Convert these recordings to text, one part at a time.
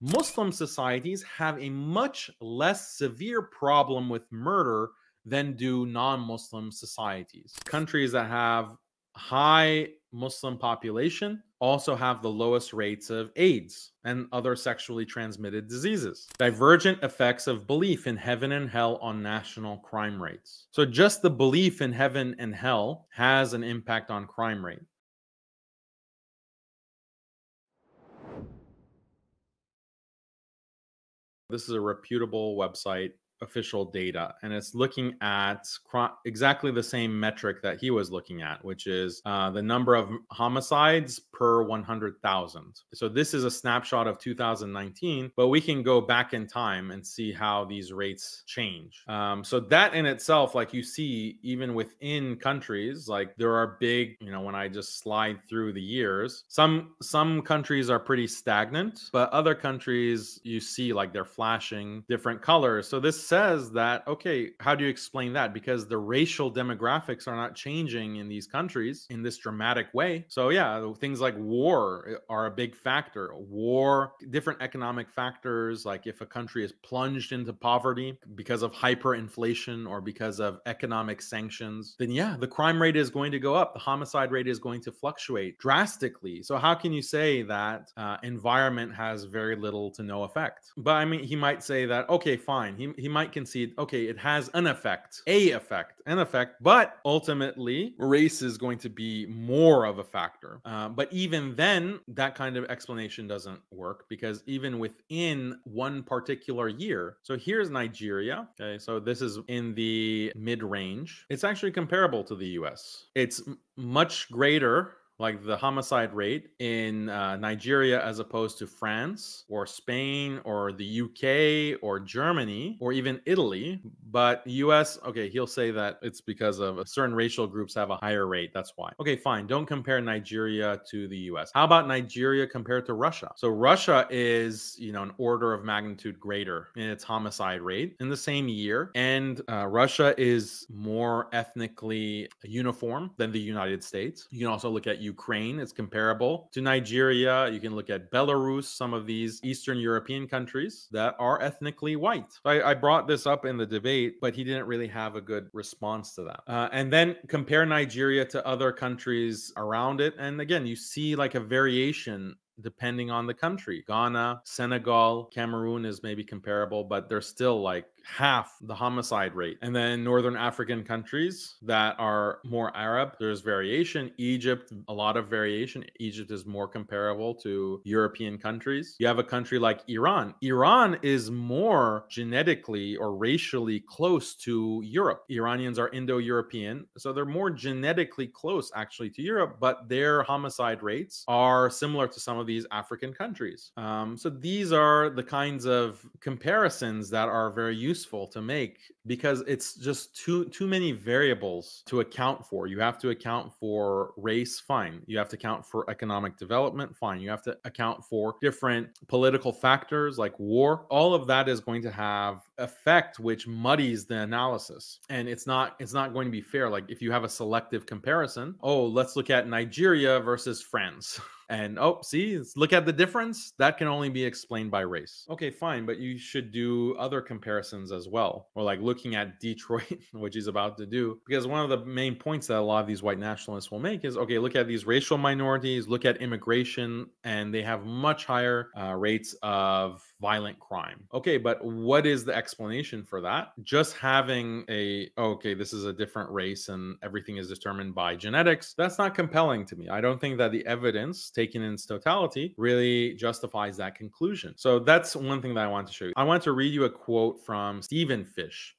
Muslim societies have a much less severe problem with murder than do non-Muslim societies. Countries that have high Muslim population also have the lowest rates of AIDS and other sexually transmitted diseases. Divergent effects of belief in heaven and hell on national crime rates. So just the belief in heaven and hell has an impact on crime rate. This is a reputable website, official data, and it's looking at exactly the same metric that he was looking at, which is the number of homicides per 100,000. So this is a snapshot of 2019, but we can go back in time and see how these rates change. So that in itself, like you see, even within countries, like there are big, when I just slide through the years, some countries are pretty stagnant, but other countries you see like they're flashing different colors. So this says that, okay, how do you explain that? Because the racial demographics are not changing in these countries in this dramatic way. So yeah, things like war are a big factor. War, different economic factors, like if a country is plunged into poverty because of hyperinflation or because of economic sanctions, then yeah, the crime rate is going to go up. The homicide rate is going to fluctuate drastically. So how can you say that environment has very little to no effect? But I mean, he might say that, okay, fine. He might concede, okay, it has an effect, but ultimately race is going to be more of a factor. But even then, that kind of explanation doesn't work, because even within one particular year, so here's Nigeria, okay, so this is in the mid-range. It's actually comparable to the US. It's much greater, like the homicide rate in Nigeria as opposed to France or Spain or the UK or Germany or even Italy. But US, okay, he'll say that it's because of certain racial groups have a higher rate. That's why. Okay, fine. Don't compare Nigeria to the US. How about Nigeria compared to Russia? So Russia is, an order of magnitude greater in its homicide rate in the same year. And Russia is more ethnically uniform than the United States. You can also look at Ukraine. It's comparable to Nigeria. You can look at Belarus, some of these Eastern European countries that are ethnically white. So I brought this up in the debate, but he didn't really have a good response to that. And then compare Nigeria to other countries around it. And again, you see like a variation depending on the country. Ghana, Senegal, Cameroon is maybe comparable, but they're still like half the homicide rate. And then Northern African countries that are more Arab, there's variation. Egypt, a lot of variation. Egypt is more comparable to European countries. You have a country like Iran. Iran is more genetically or racially close to Europe. Iranians are Indo-European, so they're more genetically close actually to Europe, but their homicide rates are similar to some of these African countries. So these are the kinds of comparisons that are very useful to make, because it's just too many variables to account for. You have to account for race, fine. You have to account for economic development, fine. You have to account for different political factors like war. All of that is going to have effect, which muddies the analysis, and it's not going to be fair. Like if you have a selective comparison, oh, let's look at Nigeria versus France. And oh, see, look at the difference. That can only be explained by race. Okay, fine, but you should do other comparisons as well. Or like looking at Detroit, which he's about to do. Because one of the main points that a lot of these white nationalists will make is, okay, look at these racial minorities, look at immigration, and they have much higher rates of violent crime. Okay, but what is the explanation for that? Just having okay, this is a different race and everything is determined by genetics, that's not compelling to me. I don't think that the evidence taken in its totality really justifies that conclusion. So that's one thing that I want to show you. I want to read you a quote from Stephen Fish,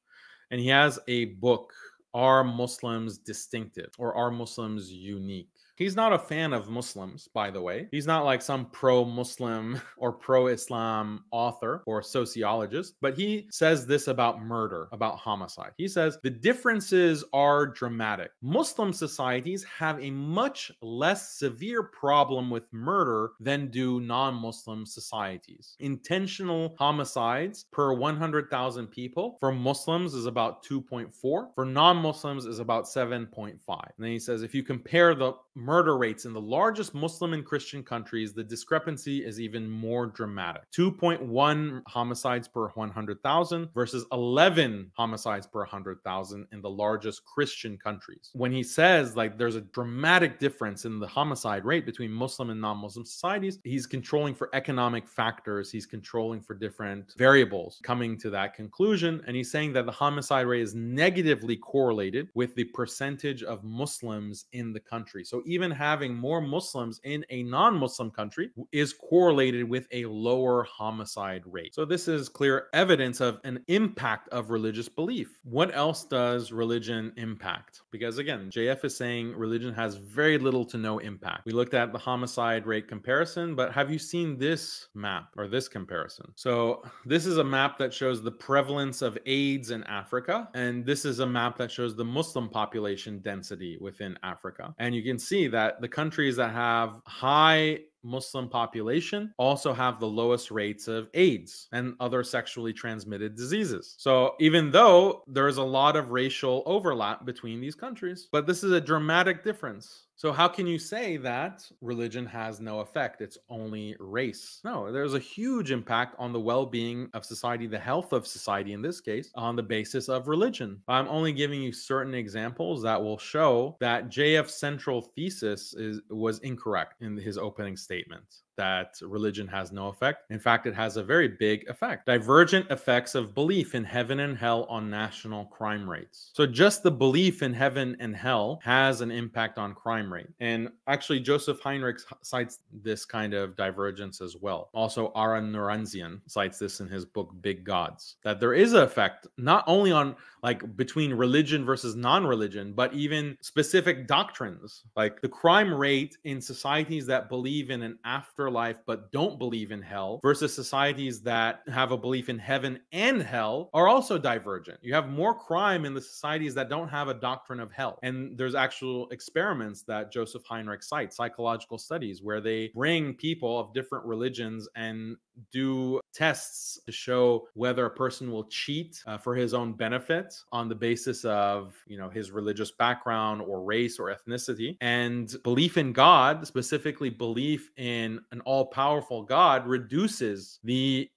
and he has a book, Are Muslims Distinctive, or Are Muslims Unique? He's not a fan of Muslims, by the way. He's not like some pro-Muslim or pro-Islam author or sociologist, but he says this about murder, about homicide. He says, the differences are dramatic. Muslim societies have a much less severe problem with murder than do non-Muslim societies. Intentional homicides per 100,000 people for Muslims is about 2.4. For non-Muslims is about 7.5. And then he says, if you compare the murder rates in the largest Muslim and Christian countries, the discrepancy is even more dramatic. 2.1 homicides per 100,000 versus 11 homicides per 100,000 in the largest Christian countries. When he says like there's a dramatic difference in the homicide rate between Muslim and non-Muslim societies, he's controlling for economic factors, he's controlling for different variables, coming to that conclusion. And he's saying that the homicide rate is negatively correlated with the percentage of Muslims in the country. So even having more Muslims in a non-Muslim country is correlated with a lower homicide rate. So this is clear evidence of an impact of religious belief. What else does religion impact? Because again, JF is saying religion has very little to no impact. We looked at the homicide rate comparison, but have you seen this map or this comparison? So this is a map that shows the prevalence of AIDS in Africa, and this is a map that shows the Muslim population density within Africa. And you can see that the countries that have high Muslim population also have the lowest rates of AIDS and other sexually transmitted diseases. So even though there's a lot of racial overlap between these countries, but this is a dramatic difference. So how can you say that religion has no effect? It's only race. No, there's a huge impact on the well-being of society, the health of society in this case, on the basis of religion. I'm only giving you certain examples that will show that JF's central thesis was incorrect in his opening statement, that religion has no effect. In fact, it has a very big effect. Divergent effects of belief in heaven and hell on national crime rates. So just the belief in heaven and hell has an impact on crime rate. And actually, Joseph Heinrich cites this kind of divergence as well. Also, Aaron Noranzian cites this in his book, Big Gods, that there is an effect not only on like between religion versus non-religion, but even specific doctrines. Like the crime rate in societies that believe in an afterlife but don't believe in hell versus societies that have a belief in heaven and hell are also divergent. You have more crime in the societies that don't have a doctrine of hell. And there's actual experiments that Joseph Heinrich cites, psychological studies, where they bring people of different religions and do tests to show whether a person will cheat for his own benefit on the basis of, you know, his religious background or race or ethnicity. And belief in God, specifically belief in an all-powerful God, reduces the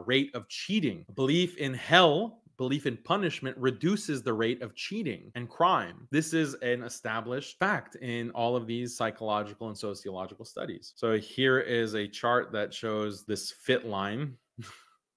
rate of cheating. Belief in hell, belief in punishment, reduces the rate of cheating and crime. This is an established fact in all of these psychological and sociological studies. So here is a chart that shows this fit line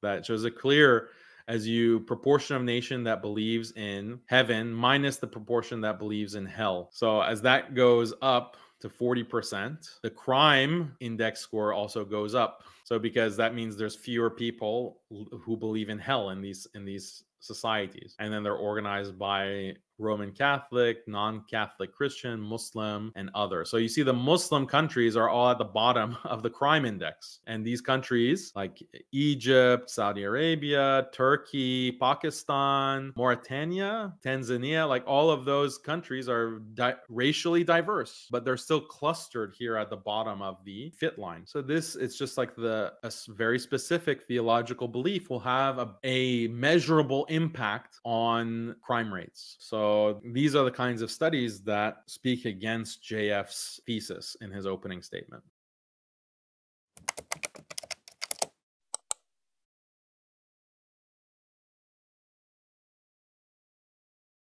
that shows a clear as you proportion of nation that believes in heaven minus the proportion that believes in hell. So as that goes up to 40%, the crime index score also goes up. So because that means there's fewer people who believe in hell in these societies. And then they're organized by Roman Catholic, non-Catholic Christian, Muslim, and others. So you see the Muslim countries are all at the bottom of the crime index. And these countries like Egypt, Saudi Arabia, Turkey, Pakistan, Mauritania, Tanzania, like all of those countries are racially diverse, but they're still clustered here at the bottom of the fit line. So this, it's just like a very specific theological belief will have a measurable impact on crime rates. So these are the kinds of studies that speak against JF's thesis in his opening statement.